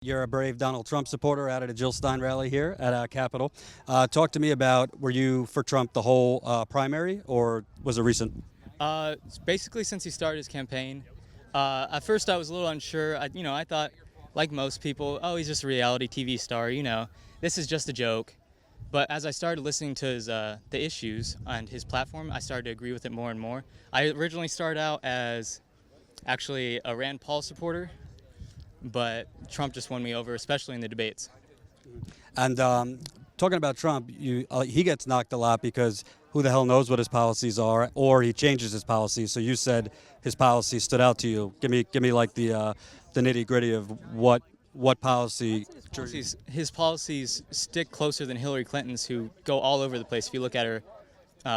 You're a brave Donald Trump supporter out at a Jill Stein rally here at Capitol. Talk to me about, were you for Trump the whole primary, or was it recent? Basically, since he started his campaign, at first I was a little unsure. I thought, like most people, oh, he's just a reality TV star. This is just a joke. But as I started listening to the issues and his platform, I started to agree with it more and more. I originally started out as actually a Rand Paul supporter, but Trump just won me over, especially in the debates. And talking about Trump, he gets knocked a lot because who the hell knows what his policies are, or he changes his policies. So you said his policies stood out to you. Give me like the nitty gritty of what policy. His policies stick closer than Hillary Clinton's, who go all over the place if you look at her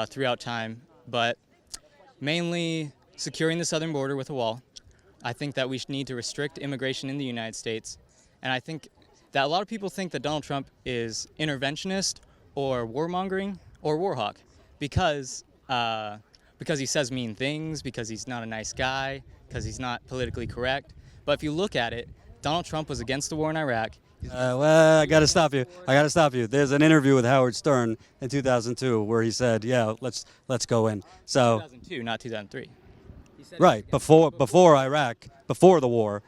throughout time. But mainly securing the southern border with a wall. I think that we need to restrict immigration in the United States. And I think that a lot of people think that Donald Trump is interventionist or warmongering or war hawk because he says mean things, because he's not a nice guy, because he's not politically correct. But if you look at it, Donald Trump was against the war in Iraq. Well, I got to stop you. There's an interview with Howard Stern in 2002 where he said, "Yeah, let's go in." So 2002, not 2003. right before Iraq, before the war,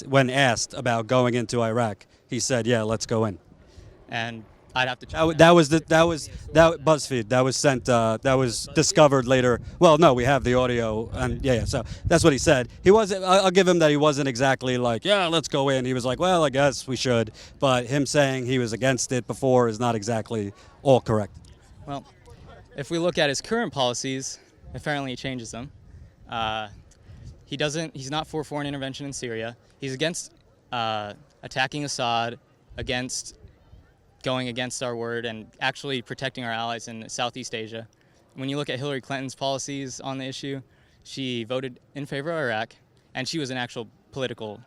when asked about going into Iraq, he said, "Yeah, let's go in." And I'd have to check. That was BuzzFeed. That was sent. That was discovered later. Well, no, we have the audio, and yeah. So that's what he said. He wasn't. I'll give him that. He wasn't exactly like, "Yeah, let's go in." He was like, "Well, I guess we should." But him saying he was against it before is not exactly all correct. Well, if we look at his current policies, apparently he changes them. He's not for foreign intervention in Syria. He's against attacking Assad, against going against our word and actually protecting our allies in Southeast Asia. When you look at Hillary Clinton's policies on the issue, she voted in favor of Iraq, and she was an actual political,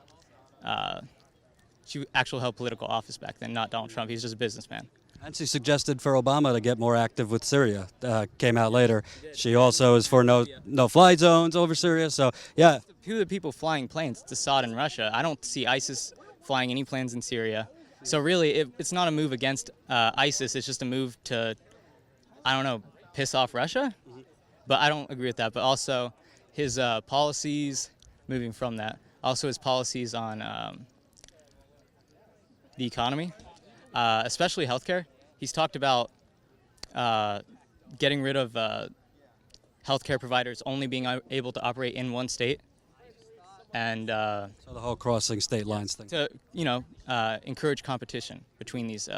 she actually held political office back then, not Donald Trump. He's just a businessman. And she suggested for Obama to get more active with Syria. Came out later. She also is for no-fly zones over Syria. So yeah. Who are the people flying planes? It's Assad and Russia. I don't see ISIS flying any planes in Syria. So really, it's not a move against ISIS. It's just a move to, I don't know, piss off Russia? But I don't agree with that. But also his policies, moving from that, also his policies on the economy, especially healthcare. He's talked about getting rid of healthcare providers only being able to operate in one state. And so the whole crossing state lines thing. To encourage competition between these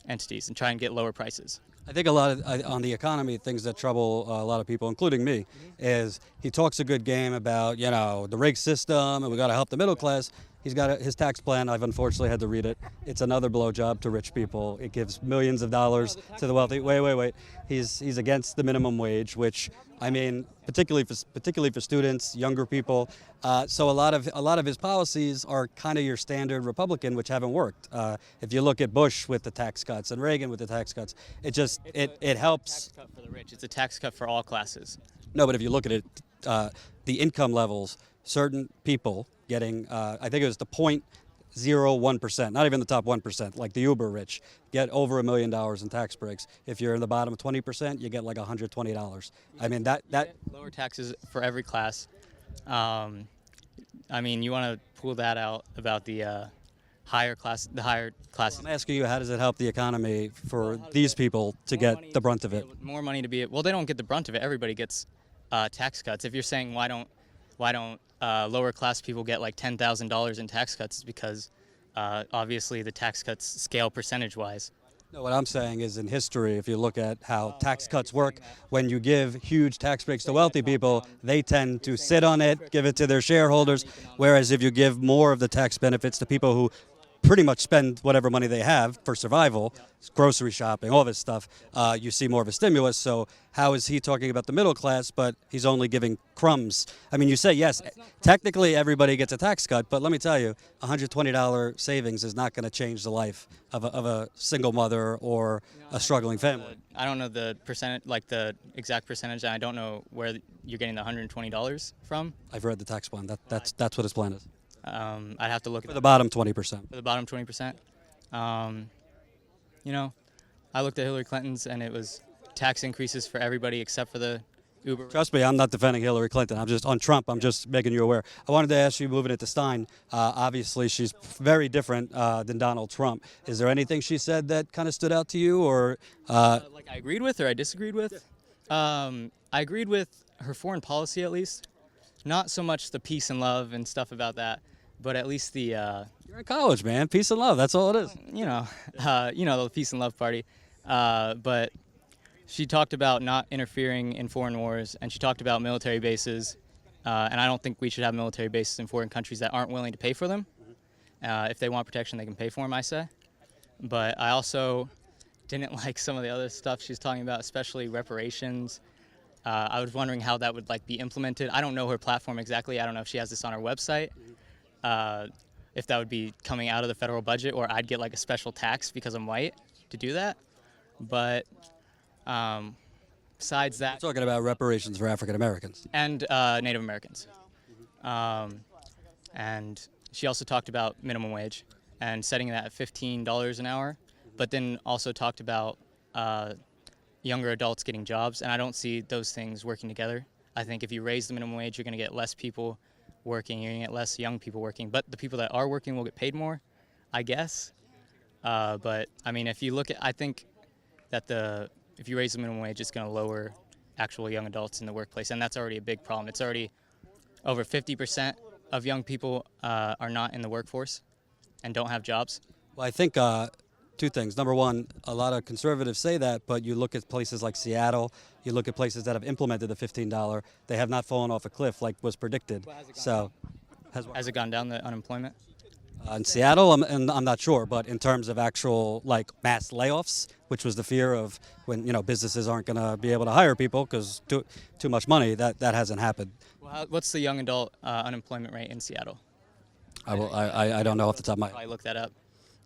entities and try and get lower prices. I think a lot of on the economy, things that trouble a lot of people, including me, is he talks a good game about the rig system and we got to help the middle class. He's got his tax plan. I've unfortunately had to read it. It's another blowjob to rich people. It gives millions of dollars to the wealthy. Wait. He's against the minimum wage, which I mean, particularly for students, younger people. So a lot of his policies are kind of your standard Republican, which haven't worked. If you look at Bush with the tax cuts and Reagan with the tax cuts, it helps. Tax cut for the rich. It's a tax cut for all classes. No, but if you look at it, the income levels, certain people getting, I think it was the 0.01%, not even the top 1%, like the uber rich, get over $1 million in tax breaks. If you're in the bottom 20%, you get like $120. I mean, that lower taxes for every class. I mean, you want to pull that out about the higher classes. I'm asking you, how does it help the economy for these people to get the brunt of it? More money to be, well, they don't get the brunt of it. Everybody gets tax cuts. If you're saying why don't lower class people get like $10,000 in tax cuts, is because obviously the tax cuts scale percentage wise. No, what I'm saying is in history, if you look at how tax cuts work, when you give huge tax breaks to wealthy people, they tend to sit on it, give it to their shareholders, whereas if you give more of the tax benefits to people who pretty much spend whatever money they have for survival, grocery shopping, all this stuff, you see more of a stimulus. So how is he talking about the middle class, but he's only giving crumbs? I mean, you say, yes, technically everybody gets a tax cut, but let me tell you, $120 savings is not going to change the life of a single mother or a struggling family. I don't know the percentage, like the exact percentage, and I don't know where you're getting the $120 from. I've read the tax plan. That's what his plan is. I'd have to look at For the bottom 20%. for the bottom 20%. You know, I looked at Hillary Clinton's, and it was tax increases for everybody except for the Uber. Trust me, I'm not defending Hillary Clinton. I'm just on Trump. I'm just making you aware. I wanted to ask you, moving it to Stein. Obviously, she's very different than Donald Trump. Is there anything she said that kind of stood out to you, or Like I agreed with or I disagreed with? I agreed with her foreign policy at least. Not so much the peace and love and stuff about that, but at least the you're in college, man? Peace and love. That's all it is. the peace and love party. But she talked about not interfering in foreign wars, and she talked about military bases. And I don't think we should have military bases in foreign countries that aren't willing to pay for them. If they want protection, they can pay for them, I say. But I also didn't like some of the other stuff she's talking about, especially reparations. I was wondering how that would be implemented. I don't know her platform exactly. I don't know if she has this on her website. If that would be coming out of the federal budget, or I'd get a special tax because I'm white to do that. But besides that, Talking about reparations for African Americans. and Native Americans. And she also talked about minimum wage and setting that at $15 an hour, but then also talked about younger adults getting jobs, and I don't see those things working together. I think if you raise the minimum wage, you're going to get less people working, you're going to get less young people working, but the people that are working will get paid more, I guess. But I mean, if you look at, I think that if you raise the minimum wage, it's going to lower actual young adults in the workplace, and that's already a big problem. It's already over 50% of young people are not in the workforce and don't have jobs. Well, I think two things. Number one, a lot of conservatives say that, but you look at places like Seattle, you look at places that have implemented the $15, they have not fallen off a cliff like was predicted. Has it gone down, the unemployment? In Seattle, I'm not sure, but in terms of actual mass layoffs, which was the fear of when businesses aren't going to be able to hire people because too much money, that hasn't happened. Well, what's the young adult unemployment rate in Seattle? I don't know off the top of my head. I look that up.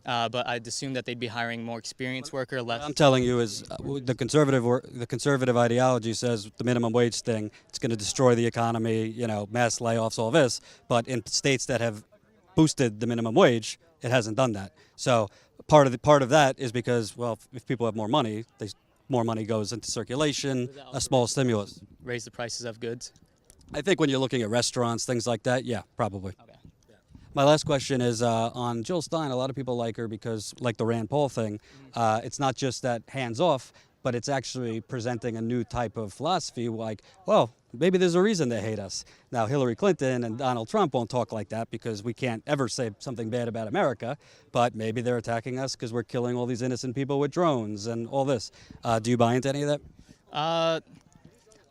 But I'd assume that they'd be hiring more experienced worker, less. What I'm telling you is the conservative ideology says the minimum wage thing, it's going to destroy the economy, mass layoffs, all this. But in states that have boosted the minimum wage, it hasn't done that. So part of that is because, well, if people have more money, more money goes into circulation, a small stimulus. Raise the prices of goods? I think when you're looking at restaurants, things like that, yeah, probably. Okay. My last question is on Jill Stein. A lot of people like her because, like the Rand Paul thing, it's not just that hands-off, but it's actually presenting a new type of philosophy well, maybe there's a reason they hate us. Now, Hillary Clinton and Donald Trump won't talk like that because we can't ever say something bad about America, but maybe they're attacking us because we're killing all these innocent people with drones and all this. Do you buy into any of that?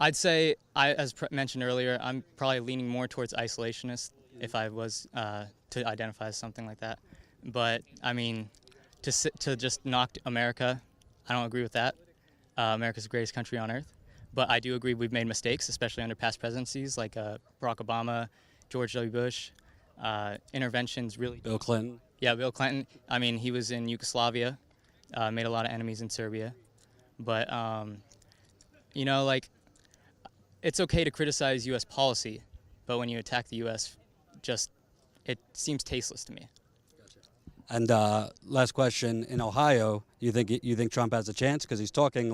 I'd say, as mentioned earlier, I'm probably leaning more towards isolationist if I was to identify as something like that. But, I mean, to just knock America, I don't agree with that. America's the greatest country on earth. But I do agree we've made mistakes, especially under past presidencies like Barack Obama, George W. Bush. Interventions really. Bill Clinton. Yeah, Bill Clinton. I mean, he was in Yugoslavia, made a lot of enemies in Serbia. But, it's okay to criticize U.S. policy, but when you attack the U.S., it seems tasteless to me. And last question, in Ohio, you think Trump has a chance? Because he's talking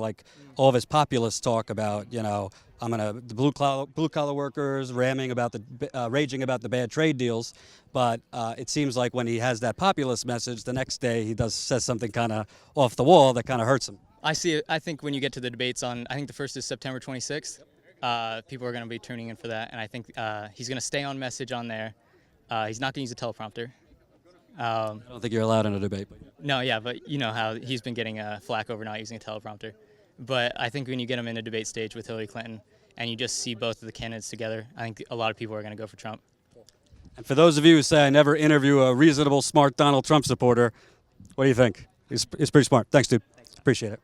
all of his populist talk about, the blue collar workers raging about the bad trade deals. But it seems like when he has that populist message, the next day he says something kind of off the wall that kind of hurts him. I see it. I think when you get to the debates I think the first is September 26th, people are going to be tuning in for that. And I think he's going to stay on message on there. He's not going to use a teleprompter. I don't think you're allowed in a debate. No, yeah, but you know how he's been getting flack over not using a teleprompter. But I think when you get him in a debate stage with Hillary Clinton and you just see both of the candidates together, I think a lot of people are going to go for Trump. And for those of you who say I never interview a reasonable, smart Donald Trump supporter, what do you think? He's pretty smart. Thanks, dude. Appreciate it.